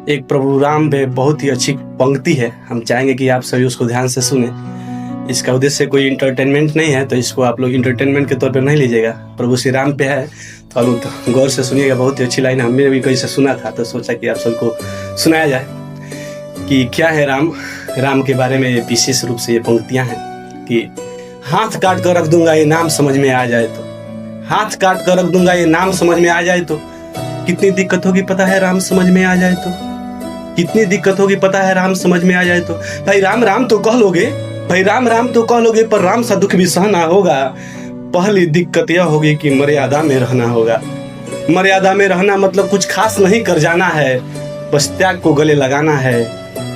एक प्रभु राम में बहुत ही अच्छी पंक्ति है। हम चाहेंगे कि आप सभी उसको ध्यान से सुने। इसका उद्देश्य कोई इंटरटेनमेंट नहीं है, तो इसको आप लोग इंटरटेनमेंट के तौर पे नहीं लीजिएगा। प्रभु श्री राम पे है, तो आप लोग गौर से सुनिएगा। बहुत ही अच्छी लाइन है, हमने भी कहीं से सुना था, तो सोचा कि आप सबको सुनाया जाए कि क्या है राम। राम के बारे में विशेष रूप से ये पंक्तियाँ हैं कि हाथ काट कर रख दूंगा ये नाम समझ में आ जाए तो, हाथ काट कर रख दूंगा ये नाम समझ में आ जाए तो, कितनी दिक्कत होगी पता है राम समझ में आ जाए तो, कितनी दिक्कत होगी पता है राम समझ में आ जाए तो। भाई राम राम तो कह लोगे, भाई राम राम तो कह लोगे, पर राम सा दुख भी सहना होगा। पहली दिक्कत यह होगी कि मर्यादा में रहना होगा। मर्यादा में रहना मतलब कुछ खास नहीं कर जाना है, बस त्याग को गले लगाना है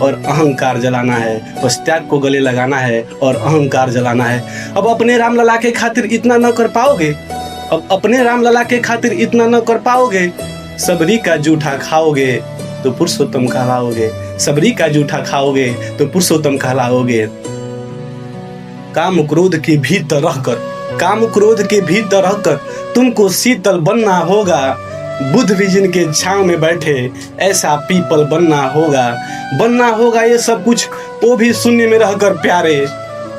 और अहंकार जलाना है। बस त्याग को गले लगाना है और अहंकार जलाना है। अब अपने राम लला के खातिर इतना न कर पाओगे, अब अपने राम लला के खातिर इतना न कर पाओगे। सबरी का जूठा खाओगे तो पुरुषोत्तम कहलाओगे, सबरी का जूठा खाओगे तो पुरुषोत्तम कहलाओगे। काम क्रोध के भीतर रहकर, काम क्रोध के भीतर रहकर तुमको शीतल बनना होगा। बुद्ध भी जिनके छांव में बैठे ऐसा पीपल बनना होगा। बनना होगा ये सब कुछ वो भी शून्य में रहकर प्यारे,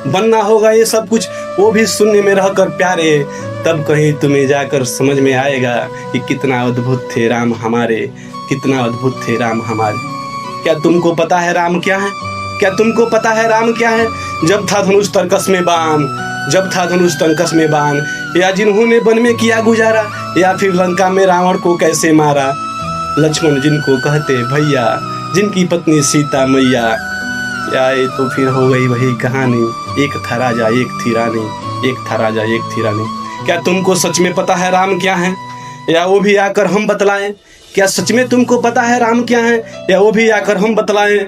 बनना होगा ये सब कुछ वो भी शून्य में रहकर प्यारे। तब कहीं तुम्हें जाकर समझ में आएगा कि कितना अद्भुत थे राम हमारे, कितना अद्भुत थे राम हमारे। क्या तुमको पता है राम क्या है? क्या तुमको पता है राम क्या है? जब था धनुष तरकस में बाण, जब था धनुष तरकस में बाण, या जिन्होंने वन में किया गुजारा, या फिर लंका में रावण को कैसे मारा। लक्ष्मण जिनको कहते भैया, जिनकी पत्नी सीता मैया, या ये तो फिर हो गई वही कहानी। एक था राजा एक थी रानी, एक था राजा एक थी रानी। क्या तुमको सच में पता है राम क्या है, या वो भी आकर हम बतलाएं? क्या सच में तुमको पता है राम क्या है, या वो भी आकर हम बतलाएं?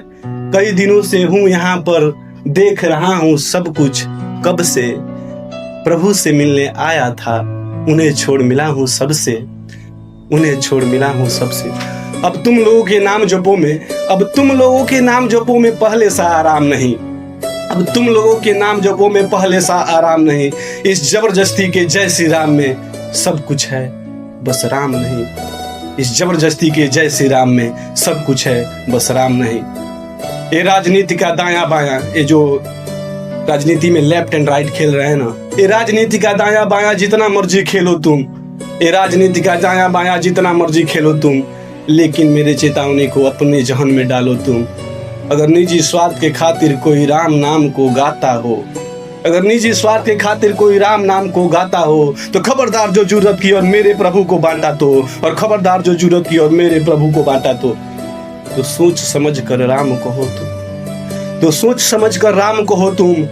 कई दिनों से हूँ यहाँ पर, देख रहा हूँ सब कुछ। कब से प्रभु से मिलने आया था, उन्हें छोड़ मिला हूँ सबसे, उन्हें छोड़ मिला हूँ सबसे। अब तुम लोगों के नाम जपो में, अब तुम लोगों के नाम जपो में पहले सा आराम नहीं। अब तुम लोगों के नाम जपो में पहले सा आराम नहीं। इस जबरदस्ती के जय श्री राम में सब कुछ है बस राम नहीं। इस जबरदस्ती के जय श्री राम में सब कुछ है बस राम नहीं। ये राजनीति का दायां बायां, ये जो राजनीति में लेफ्ट एंड राइट खेल रहे हैं ना, ये राजनीति का दायां बायां जितना मर्जी खेलो तुम, ये राजनीति का दायां बायां जितना मर्जी खेलो तुम, लेकिन मेरे चेतावनी को अपने जहन में डालो तुम। अगर निजी स्वार्थ के खातिर कोई राम नाम को गाता हो, अगर निजी स्वार्थ के खातिर कोई राम नाम को गाता हो, तो खबरदार जो जुर्रत की और मेरे प्रभु को बांटा तो, और खबरदार जो जुर्रत की और मेरे प्रभु को बांटा तो सोच समझ कर राम कहो तुम, तो सोच समझ कर राम कहो तुम।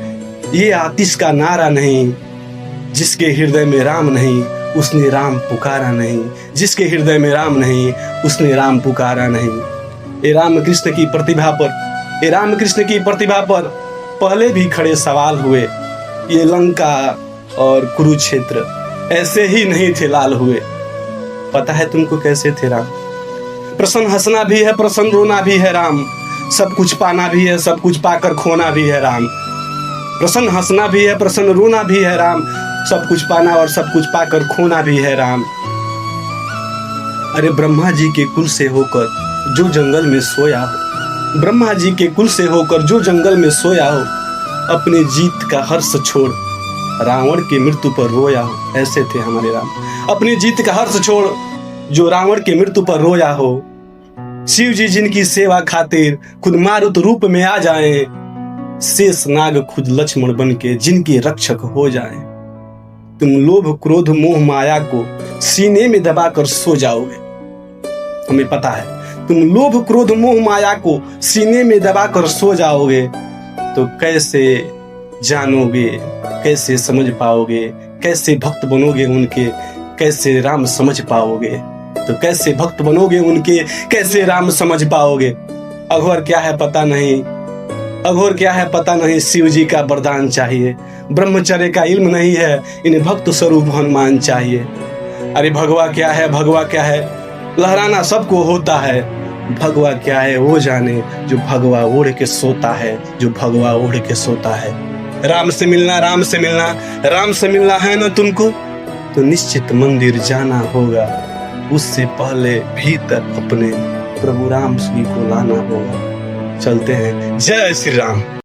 ये आतिश का नारा नहीं, जिसके हृदय में राम नहीं उसने राम पुकारा नहीं, जिसके हृदय में राम नहीं उसने राम पुकारा नहीं। ये रामकृष्ण की प्रतिभा पर, ये रामकृष्ण की प्रतिभा पर पहले भी खड़े सवाल हुए। ये लंका और कुरुक्षेत्र ऐसे ही नहीं थे लाल हुए। पता है तुमको कैसे थे राम? प्रसन्न हंसना भी है, प्रसन्न रोना भी है राम। सब कुछ पाना भी है, सब कुछ पाकर खोना भी है राम। प्रसन्न हंसना भी है, प्रसन्न रोना भी है राम। सब कुछ पाना और सब कुछ पाकर खोना भी है राम। अरे ब्रह्मा जी के कुल से होकर जो जंगल में सोया हो, ब्रह्मा जी के कुल से होकर जो जंगल में सोया हो, अपनी जीत का हर्ष छोड़ रावण की मृत्यु पर रोया हो। ऐसे थे हमारे राम। अपनी जीत का हर्ष छोड़ जो रावण की मृत्यु पर रोया हो। शिव जी जिनकी सेवा खातिर खुद मारुत रूप में आ जाएं, शेष नाग खुद लक्ष्मण बन के जिनके रक्षक हो जाएं। तुम लोभ क्रोध मोह माया को सीने में दबाकर सो जाओगे। हमें पता है तुम लोभ क्रोध मोह माया को सीने में दबाकर सो जाओगे, तो कैसे जानोगे, कैसे समझ पाओगे, कैसे भक्त बनोगे उनके, कैसे राम समझ पाओगे। तो कैसे भक्त बनोगे उनके, कैसे राम समझ पाओगे। अघोर क्या है पता नहीं, अघोर क्या है पता नहीं, शिव जी का वरदान चाहिए। ब्रह्मचर्य का इल्म नहीं है, इन्हें भक्त स्वरूप हनुमान चाहिए। अरे भगवा क्या है, भगवा क्या है, लहराना सबको होता है। भगवा क्या है वो जाने जो भगवा ओढ़ के सोता है, जो भगवा ओढ़ के सोता है। राम से मिलना, राम से मिलना, राम से मिलना है ना तुमको, तो निश्चित मंदिर जाना होगा। उससे पहले भीतर अपने प्रभु राम जी को लाना होगा। चलते हैं, जय श्री राम।